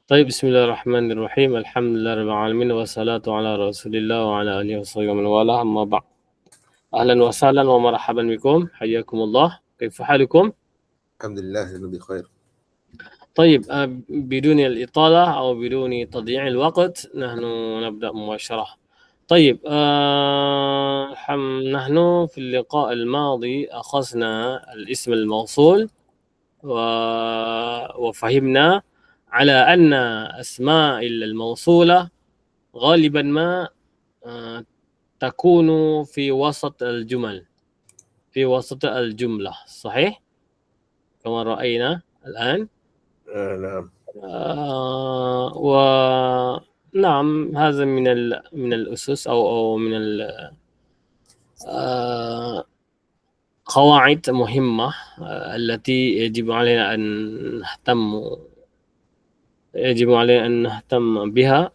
طيب بسم الله الرحمن الرحيم الحمد لله رب العالمين والصلاة على رسول الله وعلى آله وصحبه ومن والاه أما بعد أهلا وسهلا ومرحبا بكم حياكم الله كيف حالكم؟ الحمد لله أنه بخير. طيب بدون الإطالة أو بدون تضييع الوقت نحن نبدأ مباشرة. طيب نحن في اللقاء الماضي أخذنا الاسم الموصول وفهمنا على أن أسماء الموصولة غالبا ما تكون في وسط الجمل، في وسط الجملة، صحيح؟ كما رأينا الآن. نعم. ونعم هذا من الأسس أو من قواعد مهمة التي يجب علينا أن نهتم بها،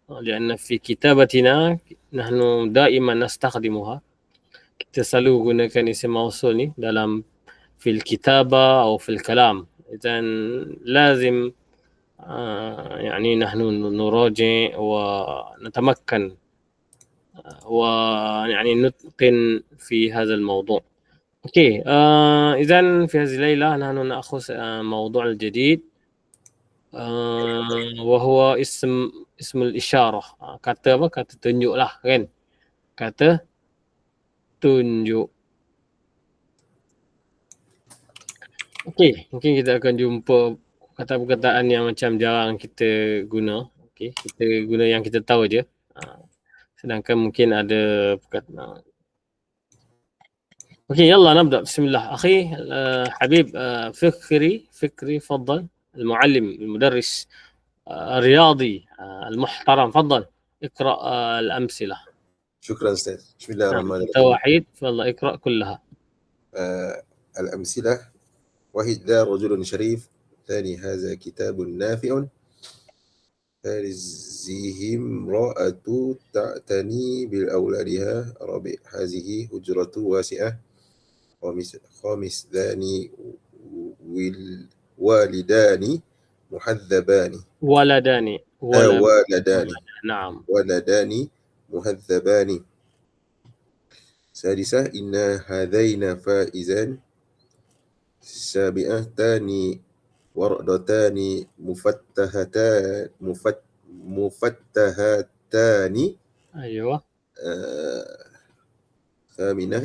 لأن في كتابتنا نحن دائما نستخدمها. Kita selalu gunakan isim mausul ni dalam fil kitabah atau fil kalam. إذن لازم يعني نحن نراجع ونتمكن ويعني نتقن في هذا الموضوع. اوكي إذن في هذه الليلة نحن نأخذ موضوع الجديد وهو اسم الإشارة. Kata apa? Kata tunjuk lah kan. Kata tunjuk. Okey, mungkin kita akan jumpa kata-perkataan yang macam jarang kita guna. Okey, kita guna yang kita tahu je. Sedangkan mungkin ada perkataan. Okey, يلا نبدأ. بسم الله. أخي حبيب فكري تفضل. المعلم المدرس الرياضي المحترم تفضل اقرأ الأمثلة. شكرا أستاذ. بسم الله الرحمن الرحيم. أنت وحيد فيلا اقرأ كلها. الأمثلة: واحد: ذا رجل شريف. ثاني: هذا كتاب نافع. ثالث: امرأة تعتني بأولادها. رابع: هذه هجرة واسعة. خامس: ذاني والدان مهذبان. ولدان. نعم. ولدان مهذبان. سادسة: إن هذين فائزان. سابعة: تاني وردتان مفتهتان. أيوة. ثامنة: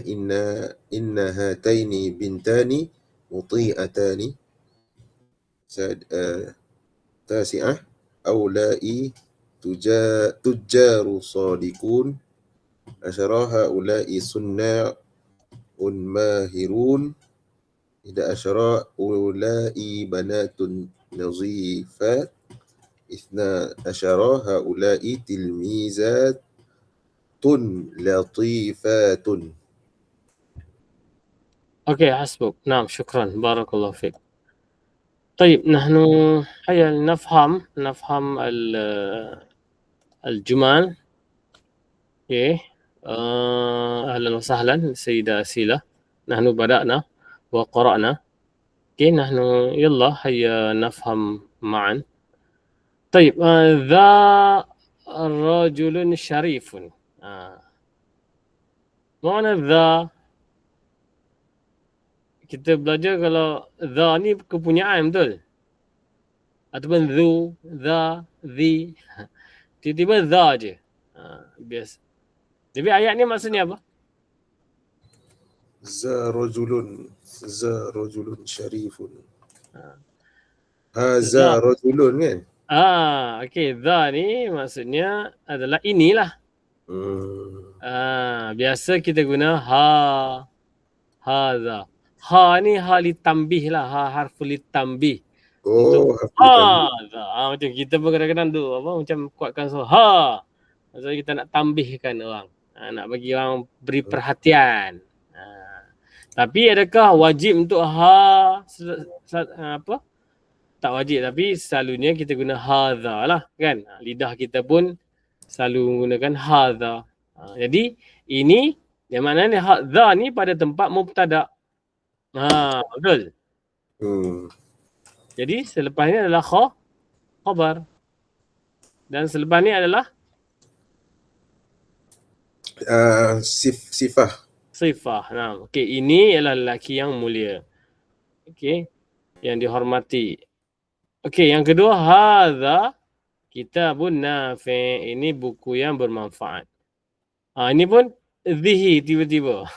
إن هاتين بنتان مطيئتان. تاسعة: أولئي تجار صادقون. 10: هؤلاء صناع ماهرون. 11: أولئي بنات نظيفات. 12: هؤلاء تلميذات لطيفات. أوكي حسبك. نعم شكرا بارك الله فيك. طيب نحن هيا نفهم الجمل. اوكي أهلا وسهلا السيدة أسيلة. نحن بدأنا وقرأنا. اوكي نحن يلا هيا نفهم معا. طيب ذا رجل شريف. معنى ذا kita belajar kalau the ni kepunyaan betul? Ataupun thu, the, the. Tiba-tiba the je. Biasa. Jadi ayat ni maksudnya apa? ذا رجل شريف. هذا رجل kan? Okey, the ni maksudnya adalah inilah. Biasa kita guna hadha. Ha ni ha litambih lah, ha harfu litambih. Macam kita pun kadang-kadang tu macam kuatkan so maksudnya kita nak tambihkan orang. Nak bagi orang beri perhatian. Tapi adakah wajib untuk tak wajib, tapi selalunya kita guna hadha lah kan. Lidah kita pun selalu menggunakan hadha. Jadi ini yang maknanya hadha ni pada tempat mubtada. Betul. Jadi selepasnya adalah khabar. Dan selepas ni adalah sifah. sifah. Nah, okey, ini ialah lelaki yang mulia. Okey, yang dihormati. Okey, yang kedua, hadza kitabun nafi'. Ini buku yang bermanfaat. Ini pun zihi tiba-tiba.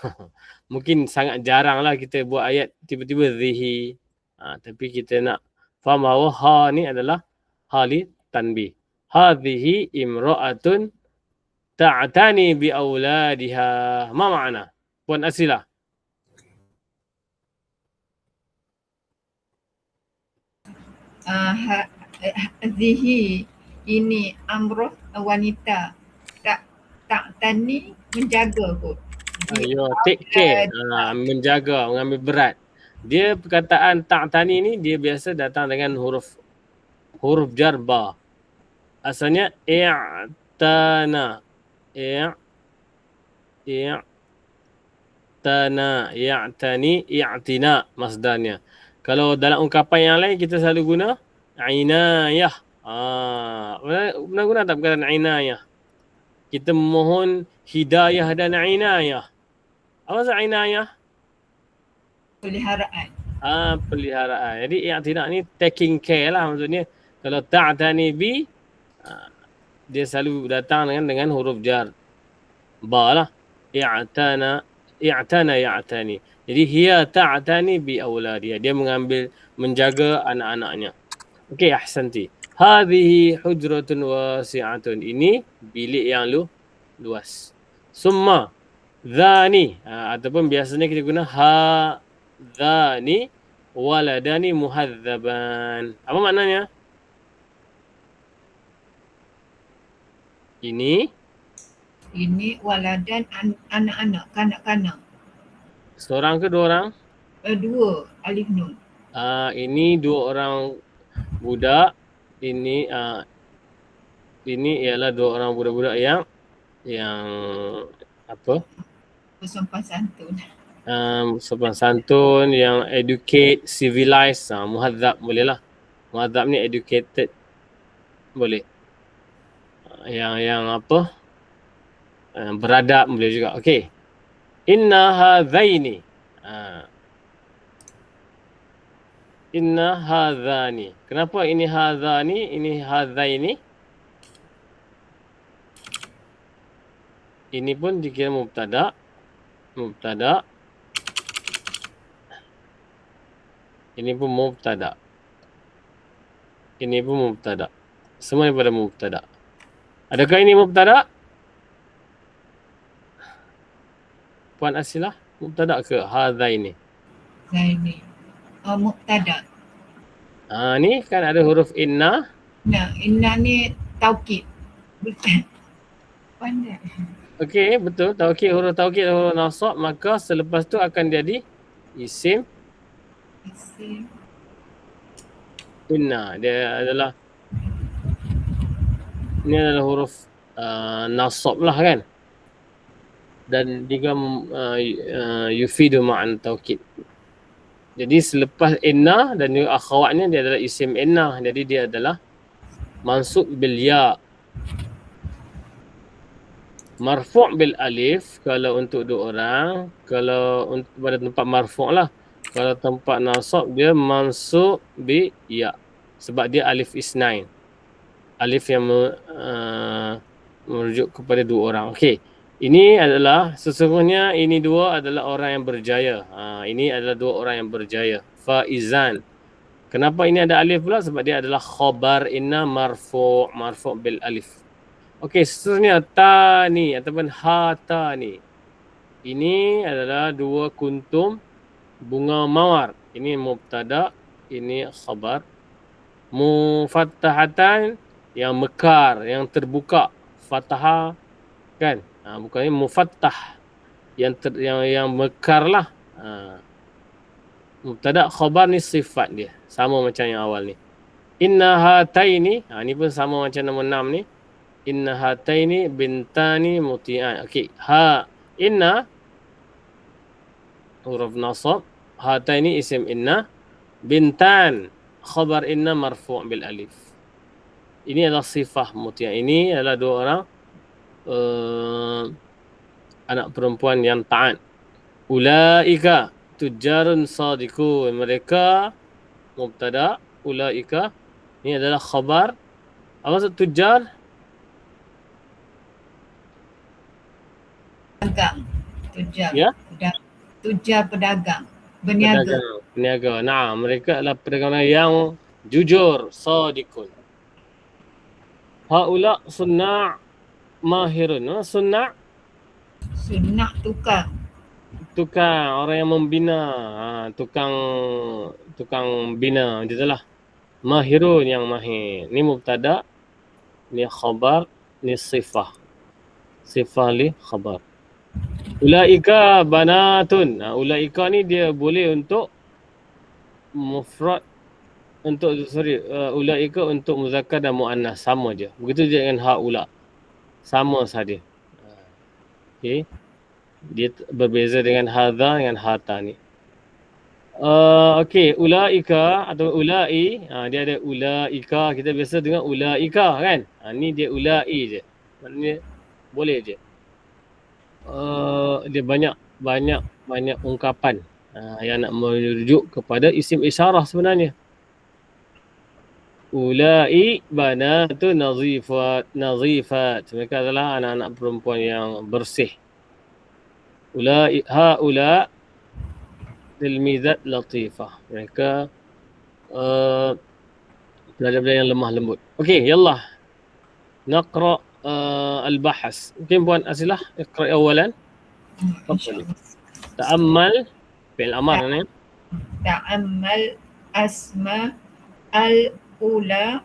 Mungkin sangat jarang lah kita buat ayat tiba-tiba zihi. Tapi kita nak faham bahawa ha ni adalah hali tanbih. Hadhihi imra'atun ta'tani bi auladiha. Ma makna? Puan Asilah. Zihi ini amroh wanita tak tani menjaga kot. Ya, take care. Menjaga, mengambil berat. Dia perkataan ta'tani ni dia biasa datang dengan huruf jar ba. Asalnya i'tana. Ya'tani, i'tina masdarnya. Kalau dalam ungkapan yang lain kita selalu guna inayah. Pernah guna tak perkataan inayah? Kita mohon hidayah dan inayah. Apa maksud inayah? Peliharaan. Peliharaan. Jadi i'tina ni taking care lah maksudnya. Kalau ta'tani bi, dia selalu datang dengan huruf jar ba lah. I'tana ya'tani. Jadi hiya ta'tani bi auladiha. Dia menjaga anak-anaknya. Okey, ahsanti. Hadhihi hujratun wasi'atun. Ini bilik yang luas. Summa dhani, ataupun biasanya kita guna dhani waladani muhadzaban. Apa maknanya? Ini Waladan anak-anak, kanak-kanak. Seorang ke dua orang? Dua, alif nun. Ini dua orang budak. Ini ialah dua orang budak-budak yang apa? Sopan santun. Sopan santun, yang educate, civilized. Muhadzab boleh lah. Muhadzab ni educated boleh. Yang apa? Beradab boleh juga. Okey. Inna hadzaini. Inna hadzani. Kenapa ini hadzani? Ini hadzaini. Ini pun dikira mubtada. Ini pun mubtada. Ini pun mubtada. Semua daripada mubtada. Adakah ini mubtada? Puan Asilah, mubtada ke hadzaini? Zaini. Mubtada. Ni kan ada huruf inna. Nah, inna ni taukid. Pandai. Okey, betul. Taukid, huruf taukid dan huruf nasab, maka selepas tu akan jadi isim inna. Dia adalah ini adalah huruf nasab lah kan. Dan juga yufidu ma'an taukid. Jadi selepas inna dan juga akhawatnya dia adalah isim inna. Jadi dia adalah mansub bil ya. Marfu' bil alif kalau untuk dua orang. Kalau untuk pada tempat marfu' lah. Kalau tempat nasab dia mansub bi ya. Sebab dia alif isnain. Alif yang merujuk kepada dua orang. Okey. Ini adalah sesungguhnya ini dua adalah orang yang berjaya. Ini adalah dua orang yang berjaya. Faizan. Kenapa ini ada alif pula? Sebab dia adalah khabar inna marfu' bil alif. Okey, seterusnya tani ataupun hatani. Ini adalah dua kuntum bunga mawar. Ini mubtada, ini khabar. Mufattahatan yang mekar, yang terbuka. Fathah kan? Bukannya mufattah yang mekar lah. Mubtada khabar ni sifat dia. Sama macam yang awal ni. Inna hataini. Ni pun sama macam nombor 6 ni. Inna hataini bintani muti'an. Okey. Inna huruf nasab. Hataini isim inna. Bintan khabar inna marfu' bil alif. Ini adalah sifah mutia. Ini adalah dua orang anak perempuan yang taat. Ulaika tujarun sadiqun. Mereka mubtada, ulaika ini adalah khabar. Apa maksud tujar? Pedagang. Tujar. Ya? Tujar pedagang. Berniaga. Peniaga. Nah, mereka adalah pedagang yang jujur, sadiqun. Haula sunna' mahirun. Sunna' Sunnah tukang. orang yang membina. Tukang bina. Itulah. Mahirun yang mahir. Ni mubtada, ni khabar, ni sifah. Sifah li khabar. Ulaika banatun. Ulaika ni dia boleh untuk mufrad, ulaika untuk muzakkar dan muannas, sama je. Begitu je dengan haula. Sama saja. Okey. Dia berbeza dengan hadza dengan hata ni. Okey, ulaika atau ulai, dia ada ulaika, kita biasa dengar ulaika kan. Ni dia ulai je. Maknanya boleh je. Dia banyak ungkapan yang nak merujuk kepada isim isyarah sebenarnya. Ulai banatu nazifat. Mereka adalah anak-anak perempuan yang bersih. Ulai haula tilmizat latifah. Mereka pelajar-pelajar yang lemah lembut. Okey, yallah. Naqra al-bahas. Mungkin Puan Asilah iqra awalan. Ta'ammal fi'il amar ni. Ta'ammal asma al-ula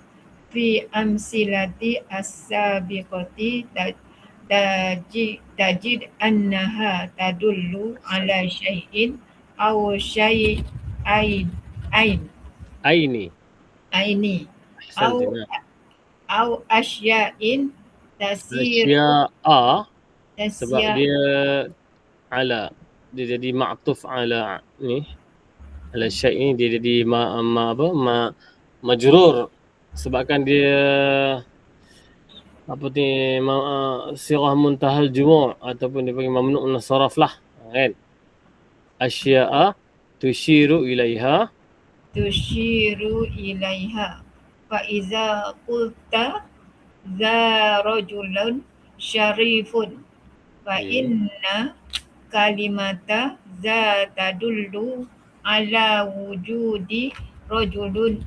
fi amsilati as-sabiqati tajid annaha tadullu ala syai'in aw syai'ain Aini. aw asya'in tasir Sebab dia ala. Dia jadi ma'tuf ala ni. Ala syai' ni dia jadi majrur. Sebabkan dia sirah muntahal jumu' ataupun dia panggil mamnu' min saraf lah, kan. Asya'a tushiru ilaiha fa iza qulta za rajulun syarifun fa inna kalimata za tadullu ala wujudi rajulin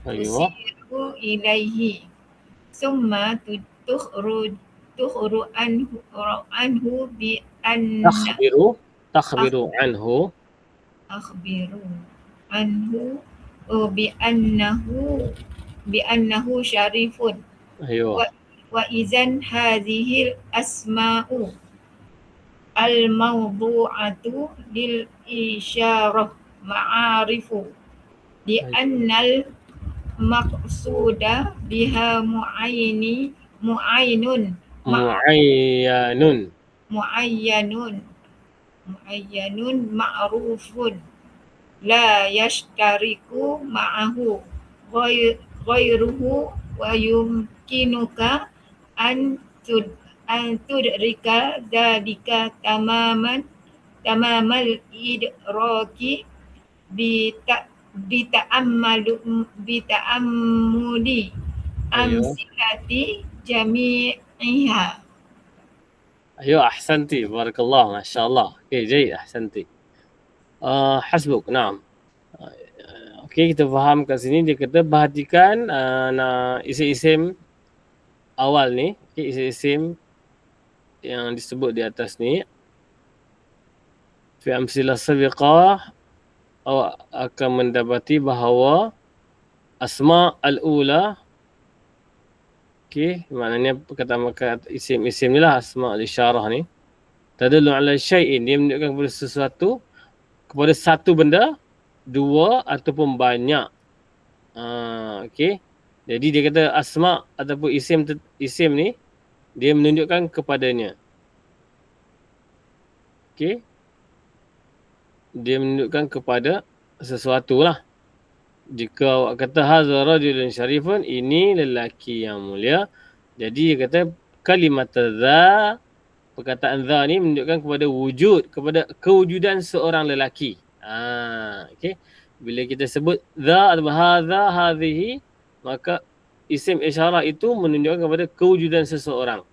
tusiru ilaihi summa tukhru anhu bi anna takhbiru anhu bi annahu syarifun. Wa izan hadhil asma'u al-mawdu'atu lil isyarah ma'arifu di annal maqsuda biha mu'ayyanun ma'rufun la yashtariku ma'ahu ghairuhu wa yumkinuka an tudrika dzalika tamamal idraki bita'ammuli amsilati jami'iha. Ayo, ahsanti, barakallah, masyaallah. Okey, jayid, ahsanti. Hasbuk, naam. Okey, kita faham kat sini dia kata perhatikan isim-isim awal ni, isim-isim yang disebut di atas ni. Fi amsilah sabiqah, awak akan mendapati bahawa asma al-ula, okey, maknanya perkataan isim-isim ni lah, asma al-isyarah ni, tadullu ala syai'in, dia menunjukkan kepada sesuatu, kepada satu benda, dua ataupun banyak. Okey. Jadi dia kata asma ataupun isim ni dia menunjukkan kepadanya. Okey. Dia menunjukkan kepada sesuatu lah. jika awak kata hadza rajulun syarifun, ini lelaki yang mulia, jadi dia kata kalimat dza, perkataan dza ni menunjukkan kepada wujud, kepada kewujudan seorang lelaki. Okey. Bila kita sebut dza atau hadza, hadhihi, maka isim isyarah itu menunjukkan kepada kewujudan seseorang.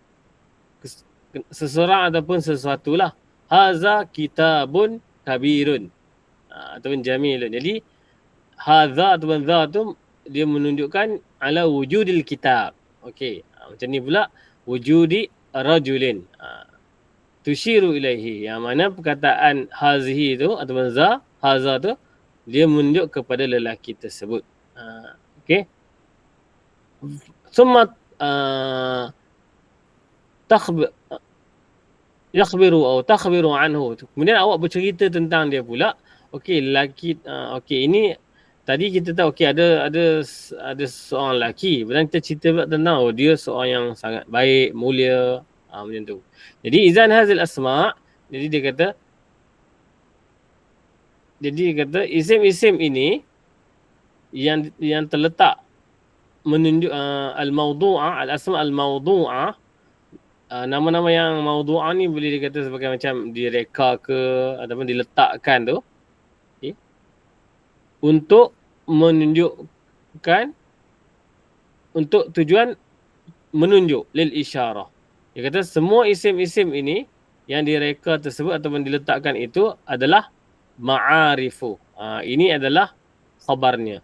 Seseorang ataupun sesuatu lah. Hadza kitabun kabirun. Ataupun jamilun. Jadi hadza ataupun dza tu dia menunjukkan ala wujudil kitab. Okey. Macam ni pula wujudi rajulin. Tushiru ilaihi. Yang mana perkataan hazihi tu ataupun za, hadza tu dia menunjuk kepada lelaki tersebut. Okey. Summa yakhbiru atau takhbiru anhu. Kemudian awak bercerita tentang dia pula. Okey, lelaki okey, ini tadi kita tahu okey ada seorang lelaki. Kemudian kita cerita pula tentang dia seorang yang sangat baik, mulia, macam tu. Jadi izan hazil asma', jadi dia kata isim-isim ini yang terletak menunjuk al-mawdu'ah, al-asma' al-mawdu'ah, nama-nama yang mawdu'ah ni boleh dikata sebagai macam direka ke ataupun diletakkan tu, okay, untuk menunjukkan, untuk tujuan menunjuk, lil isyarah. Dia kata semua isim-isim ini yang direka tersebut ataupun diletakkan itu adalah ma'arifu. Ini adalah khabarnya.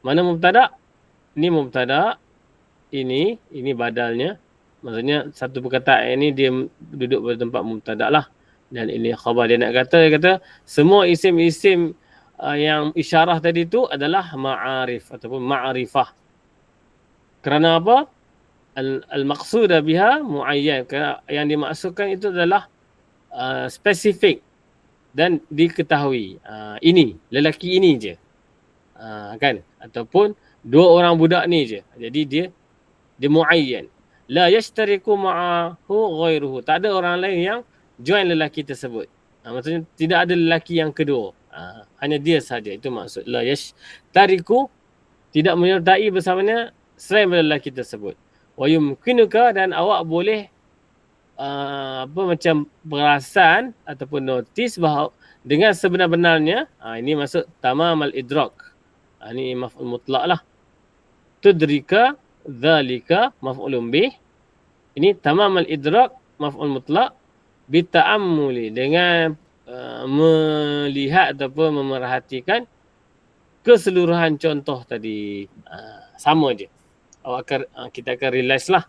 Mana mubtada'? Ini mubtada', ini badalnya. Maksudnya satu perkataan ini dia duduk pada tempat mubtada' lah. Dan ini khabar. Dia kata semua isim-isim yang isyarah tadi tu adalah ma'arif ataupun ma'rifah. Kerana apa? Al-maqsuda biha muayyan. Kerana yang dimaksudkan itu adalah spesifik dan diketahui. Ini, lelaki ini je. Kan? Ataupun dua orang budak ni je. Jadi dia muayyan. La yashtariku ma'ahu ghairuhu. Tak ada orang lain yang join lelaki tersebut. Maksudnya tidak ada lelaki yang kedua. Hanya dia saja. Itu maksud. La yashtariku, tidak menyertai bersamanya selain lelaki tersebut. Wa yumkinuka, dan awak boleh macam perasan ataupun notis bahawa dengan sebenar-benarnya, ini maksud tamam al-idrak. Ini maf'ul mutlak lah. Tudrika dzalika maf'ulun bih. Ini tamam al-idrak maf'ul mutlak bita'ammuli, dengan melihat ataupun memerhatikan keseluruhan contoh tadi. Sama je. Kita akan realize lah.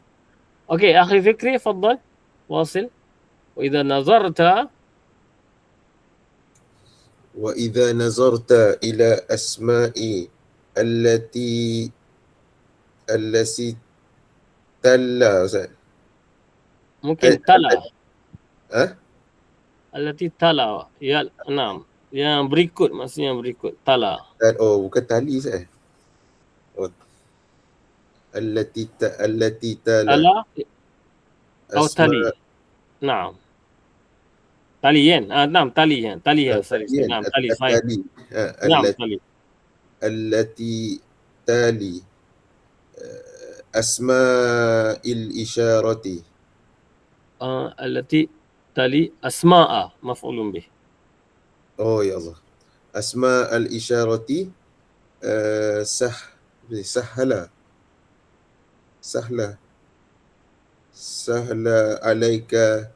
Okey, akhi Fikri, faddal. Wasil. Wa idza nazarta ila asma'i allati talla, Ustaz. mungkin tala. Ha? Allati tala. Ya, enam. Yang berikut, maksudnya yang berikut. Tala. Oh, bukan tali, Ustaz. Oh. Allati tala. Tala atau tali. Naam. Tali kan? Naam, tali kan. Tali kan. Naam, tali. Naam, tali. Allati tali asma'il isyarati. Allati tali asma'a maf'ulun bih. Oh ya Allah. Asma'al isyarati sahla alaika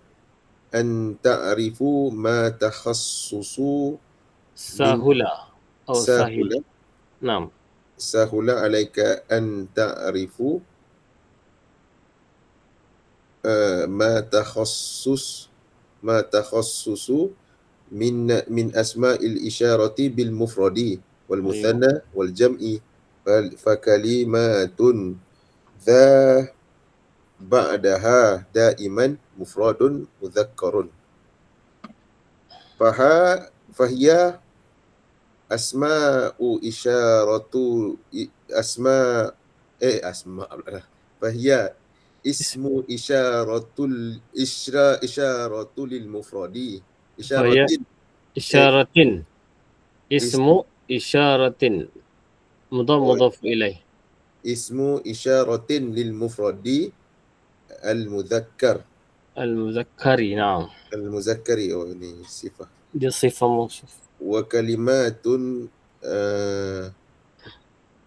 an ta'rifu ma takhassusu Sahula. Sahila. Naam. Sahula alaika an ta'rifu ma takhassusu min asma'il isyarati bil mufradi wal muthanna wal jam'i fa kalimatun dha ba'daha daiman mufradun mudzakkarun. Fahiya asma'u isyaratu fahiya ismu isyaratul lil mufradi. Isyaratin. Ismu isyaratin. مضاف إليه. اسم إشارة للمفرد المذكر. المذكري نعم. المذكر ini صفة. Dia sifat mausuf. وكلمات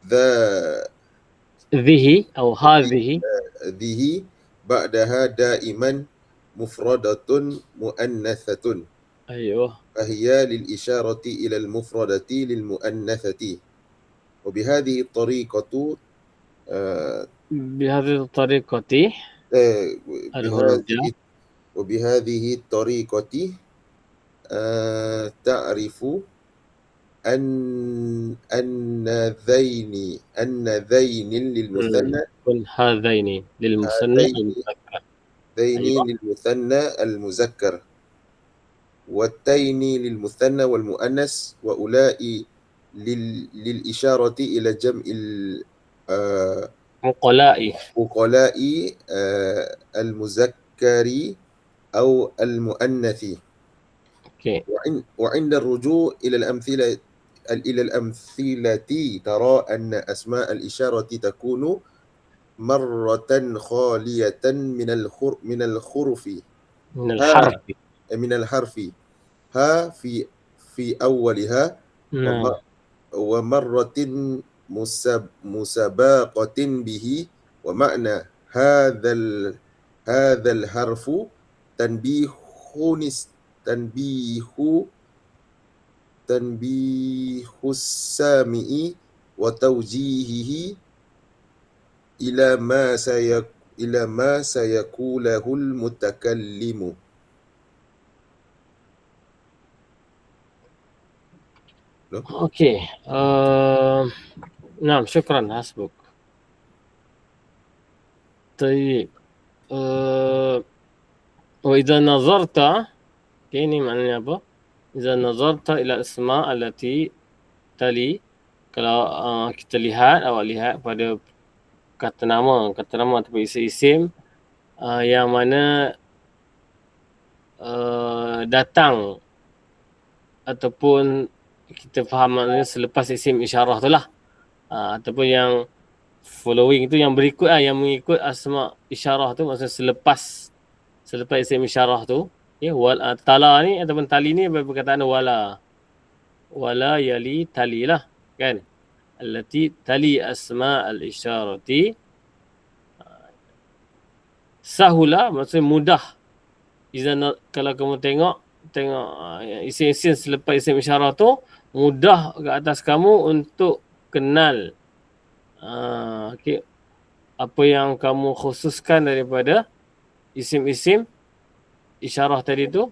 ذا ذه أو هذه. ذه بعدها دائما مفردة مؤنثة. أيوه. فهي للإشارة إلى المفردة للمؤنثة. وبهذه الطريقة بهذه الطريقة الهروجة. وبهذه الطريقة تعرف أن ذين للمثنى هذين للمثنى المذكر. ذين للمثنى المذكر والتين للمثنى والمؤنث وأولاء للإشارة إلى جمع عقلاء المذكر أو المؤنث. وعند الرجوع إلى الأمثلة ترى أن أسماء الإشارة تكون مرة خالية من الحرف ها في أولها ومرة مسباقة به. ومعنى هذا الحرف تنبيه السامع وتوجيهه إلى ما سيقوله المتكلم. أوكي. نعم شكرا حسبك. طيب وإذا نظرت ini maknanya apa? إذا نظرت إلى الأسماء التي tali, kalau kita awak lihat pada kata nama ataupun isim yang mana datang ataupun kita faham maknanya selepas isim isyarah tu lah, ataupun yang following tu, yang berikut yang mengikut asma isyarah tu, maksudnya selepas isim isyarah tu, ya, tala ni ataupun tali ni berkataan wala yali tali lah kan, allati tali asma al-isyarati. Sahula maksudnya mudah. Kalau kamu tengok isim-isim selepas isim isyarah tu, mudah ke atas kamu untuk kenal apa yang kamu khususkan daripada isim-isim isyarah tadi tu,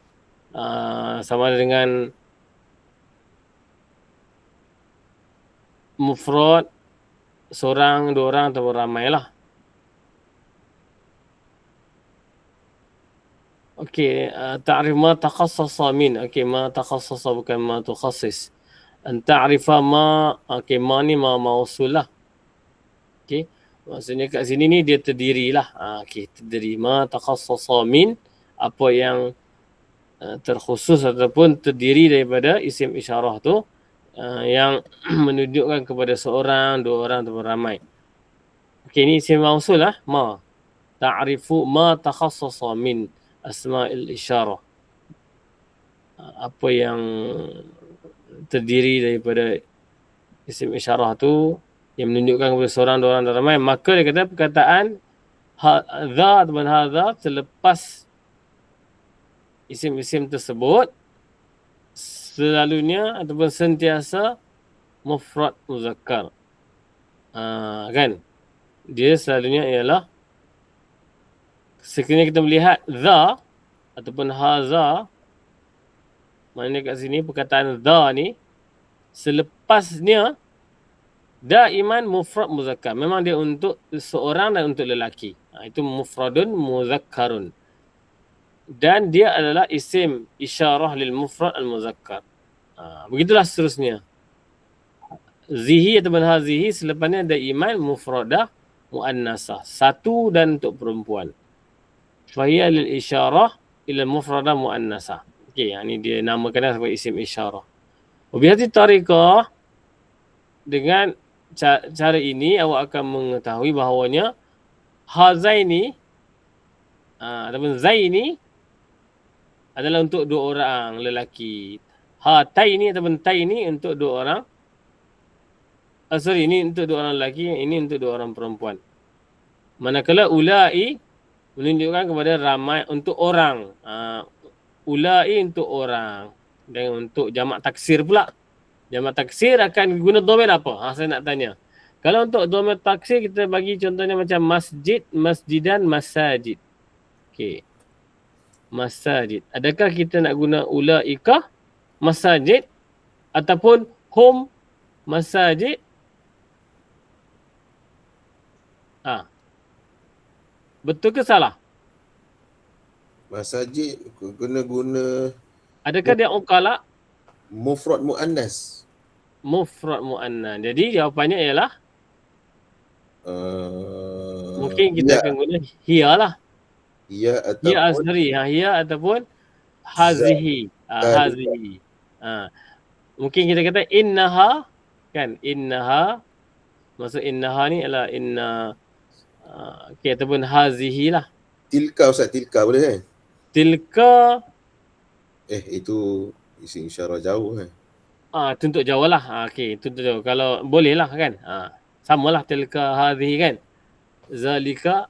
sama ada dengan mufrad, seorang, dua orang atau ramai lah. Okey, ta'rif ma takhassasa min. Okey, ma takhassasa bukan ma tukhassis. An ta'rifa ma, okey, ma ni ma mausul lah. Okey, maksudnya kat sini ni dia terdiri lah. Okey, terdiri. Ma takhassasa min, apa yang terkhusus ataupun terdiri daripada isim isyarah tu, yang menunjukkan kepada seorang, dua orang ataupun ramai. Okey, ni isim mausul lah, ma. Ta'rifu ma takhassasa min asma'il isyarah. Apa yang terdiri daripada isim isyarah tu yang menunjukkan kepada seorang, dua orang dan ramai, maka dia kata perkataan hadza ataupun hadza selepas isim-isim tersebut selalunya ataupun sentiasa mufrad muzakkar. Kan? Dia selalunya ialah, sekiranya kita melihat za ataupun haza, maknanya kat sini perkataan za ni selepasnya daiman mufrad muzakkar. Memang dia untuk seorang dan untuk lelaki. Itu mufradun muzakkarun. Dan dia adalah isim isyarah lil mufrad al muzakkar. Begitulah seterusnya. Zihi ataupun hazihi selepasnya daiman mufradah muannasah. Satu dan untuk perempuan. Fahiya lil isyarah ila mufradah muannasah. Okey, yang ni dia namakan sebagai isim isyarah. Wabihati tariqah, dengan cara ini awak akan mengetahui bahawanya hazaini ataupun zaini adalah untuk dua orang lelaki. Hataini ataupun taini untuk dua orang. Ini untuk dua orang lelaki, ini untuk dua orang perempuan. Manakala ulai menunjukkan kepada ramai untuk orang. Ulai untuk orang. Dan untuk jamak taksir pula. Jamak taksir akan guna dhamir apa? Saya nak tanya. Kalau untuk dhamir taksir kita bagi contohnya macam masjid, masjidan, masajid. Okey. Masajid. Adakah kita nak guna ulaika masajid ataupun hum masajid? Betul ke salah? Masajid guna Adakah dia uqala? mufrad muannas. Mufrad muannas. Jadi jawapannya ialah mungkin kita akan guna hiya lah. Hiya Hiya ataupun asri. Hiya ataupun hazihi. Hazihi. Mungkin kita kata innaha kan? Innaha. Maksud innaha ni adalah inna okey, ataupun hazihi lah. tilka, Ustaz, tilka boleh kan? Tilka Itu isim isyarah jauh kan? itu untuk jauh lah. Okey, itu untuk jauh. Kalau boleh lah kan. Samalah tilka hazihi kan. Zalika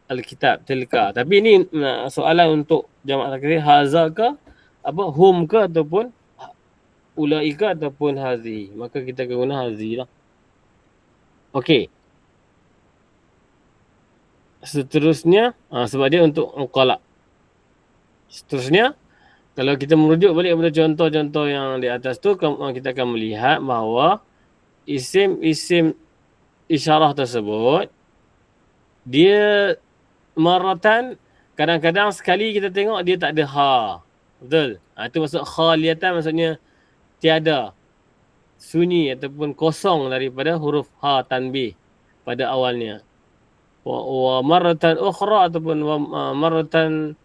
alkitab tilka. Tapi ini soalan untuk jamak taksir haza ke apa hum ke ataupun ulaika ataupun hazihi. Maka kita akan guna hazihi lah. Okey. Seterusnya sebab dia untuk uqala. Seterusnya kalau kita merujuk balik kepada contoh-contoh yang di atas tu, kita akan melihat bahawa isim isyarah tersebut dia maratan, kadang-kadang sekali kita tengok dia tak ada ha. Betul? Itu maksud khaliyatan, maksudnya tiada, sunyi ataupun kosong daripada huruf ha tanbih pada awalnya. Wa maratan ukhra ataupun maratan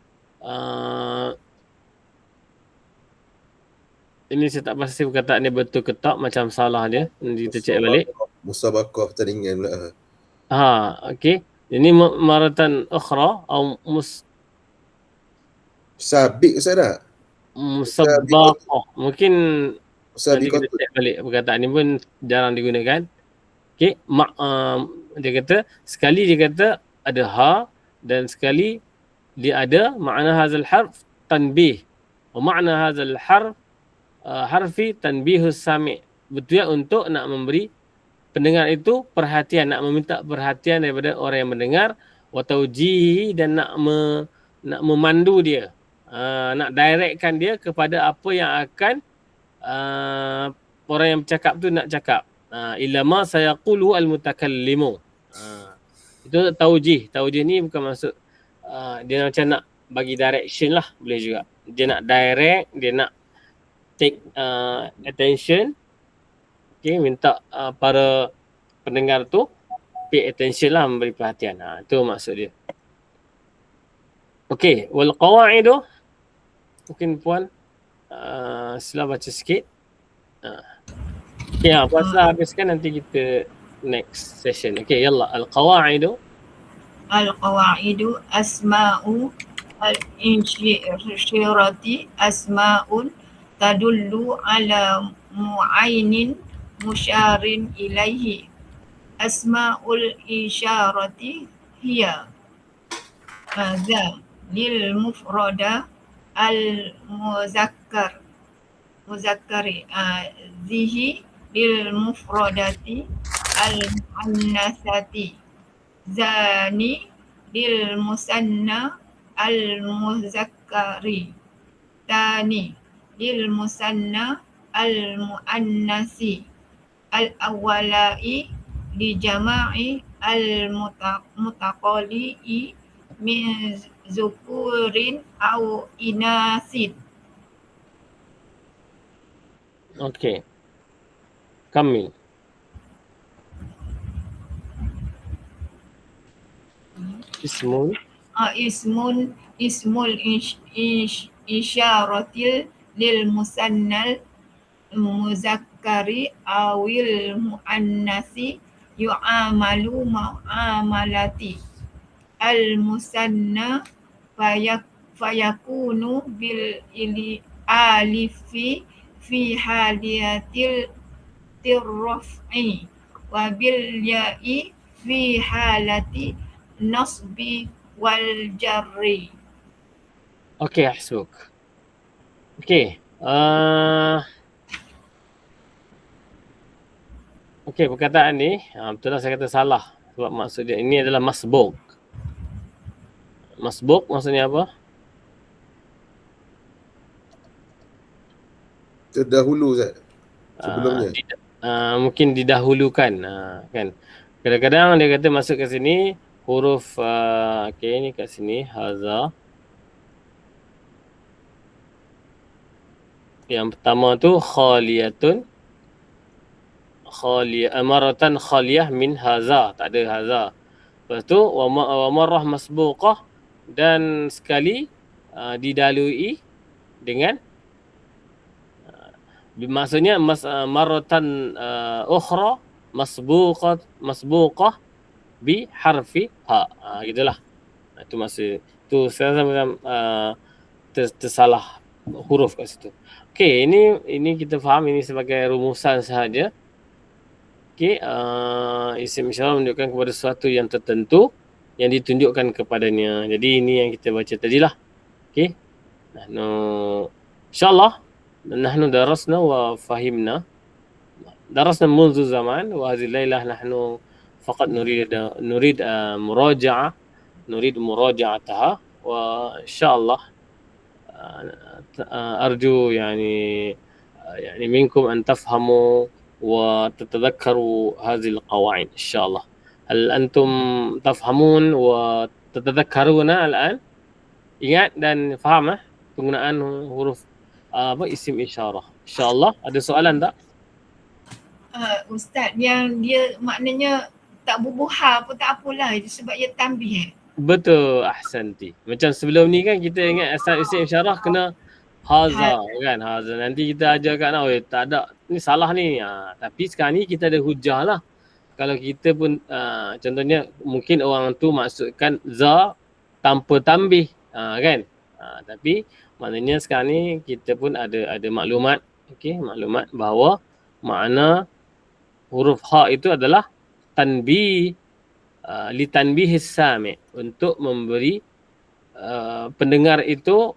ini saya tak pasti perkataan ni betul ke tak, macam salah dia. Nanti kita cek balik. Musabaqah pertandingan pula. Okey. Ini maratan ukhra atau Sabiq Ustaz tak? musabaqah. Mungkin nanti kita Sabiqah. cek balik perkataan ni pun jarang digunakan. Okey, dia kata sekali dia kata ada ha dan sekali dia ada makna hazal harf tanbih. Wa makna hazal harf harfi tanbihus sami'. Betul untuk nak memberi pendengar itu perhatian, nak meminta perhatian daripada orang yang mendengar, wa taujihi, dan nak memandu dia, nak directkan dia kepada apa yang akan orang yang bercakap tu nak cakap. Illa ma sayaqulu al-mutakallimu. Itu taujih. Taujih ni bukan maksud dia macam nak bagi direction lah, boleh juga. Dia nak direct, dia nak take attention. Okay, minta para pendengar tu pay attention lah, memberi perhatian. Itu maksud dia. Okay, wal qawaidu. Mungkin puan sila baca sikit. Okay, puan sila habiskan, nanti kita next session. Okay, yalla. Al qawaidu. Al qawaidu asma'u al-insyirati asma'un tadullu ala mu'aynin musyarin ilaihi. Asma'ul isyarati hiya za lil mufrada al muzakkari zihi lil mufradati al muannasati zani lil musanna al muzakkari tani lil musanna al muannasi al awwalai li jama'i al mutaqali min zukurin au inasin. Okay, kamil. Ismul isyaratil lil musannal muzakkari awil muannasi yu'amalu mu'amalati al musanna fayakunu bil alifi fi haliyatil tirraf'i wa bil ya'i fi halati nasbi wal jarri. Okey, hasbuk. Okey. Okey, perkataan ni betul lah saya kata salah sebab maksud dia ini adalah masbuk. Masbuk maksudnya apa? Terdahulu Ustaz. Sebelumnya. Mungkin didahulukan, kan. Kadang-kadang dia kata masuk ke sini huruf okey ni kat sini haza. Yang pertama tu khaliyatun, maratan khaliyah min haza, tak ada haza. Lepas tu wa marrah masbuqah, dan sekali didalui dengan maksudnya maratan ukhra masbuqah bi harfi ha. Gitulah. Itu maksud tu sekarang tersalah huruf kat situ. Okey, ini kita faham ini sebagai rumusan sahaja. Okey, isim isyarah menunjukkan kepada sesuatu yang tertentu yang ditunjukkan kepadanya. Jadi ini yang kita baca tadilah. Okey. Insyaallah nahnu darasna wa fahimna. Darasna منذ zaman wa hadhihi lailah nahnu faqat nurid muraja'ataha wa insyaallah arju yani minkum an tafhamu وتتذكروا هذه القواعد إن شاء الله. هل أنتم تفهمون وتتذكرون الآن؟ Ingat dan faham penggunaan huruf isim isyarah. InsyaAllah. Ada soalan tak? Ustaz, yang dia maknanya tak bubuha pun tak apalah sebab ia tanbih. Betul, ahsanti. Macam sebelum ni kan kita ingat asal isim isyarah kena haza kan, haza. Nanti kita ajar kat tak ada, ni salah ni. Tapi sekarang ni kita ada hujah lah. Kalau kita pun contohnya mungkin orang tu maksudkan za tanpa tanbih kan. Tapi maknanya sekarang ni kita pun ada maklumat, okey, maklumat bahawa makna huruf ha itu adalah tanbih, li tanbihis sami', untuk memberi pendengar itu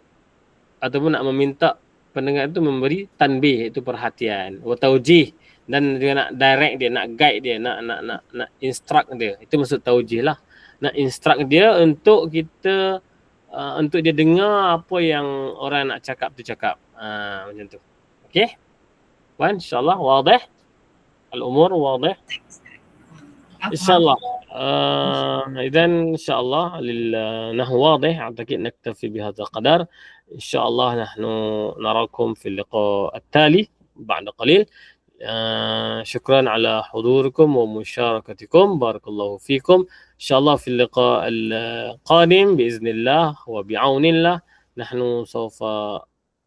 ataupun nak meminta pendengar itu memberi tanbih, itu perhatian, wa taujih, dan dia nak direct dia, nak guide dia, nak instruct dia. Itu maksud taujih lah. Nak instruct dia untuk kita untuk dia dengar apa yang orang nak cakap tu cakap. Macam tu. Okey? Wan, insyaAllah wadih? Al-umur wadih? InsyaAllah. إذن إن شاء الله للنحو واضح. أعتقد نكتفي بهذا القدر. إن شاء الله نحن نراكم في اللقاء التالي بعد قليل. شكرا على حضوركم ومشاركتكم. بارك الله فيكم. إن شاء الله في اللقاء القادم بإذن الله وبعون الله نحن سوف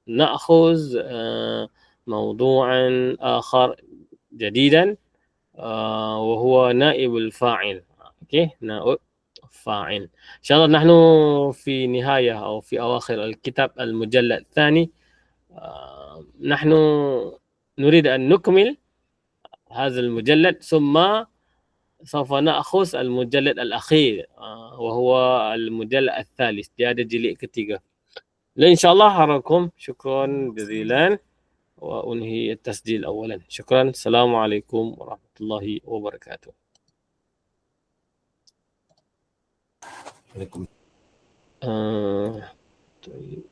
نأخذ موضوعا آخر جديدا وهو نائب الفاعل. اوكي، نائب فاعل. ان شاء الله نحن في نهايه او في اواخر الكتاب المجلد الثاني نحن نريد ان نكمل هذا المجلد، ثم سوف ناخذ المجلد الاخير وهو المجلد الثالث. Dia ada jilid ketiga. ان شاء الله أراكم. شكرا جزيلا وأنهي التسجيل أولا. شكرا. السلام عليكم ورحمة الله وبركاته. عليكم. طيب.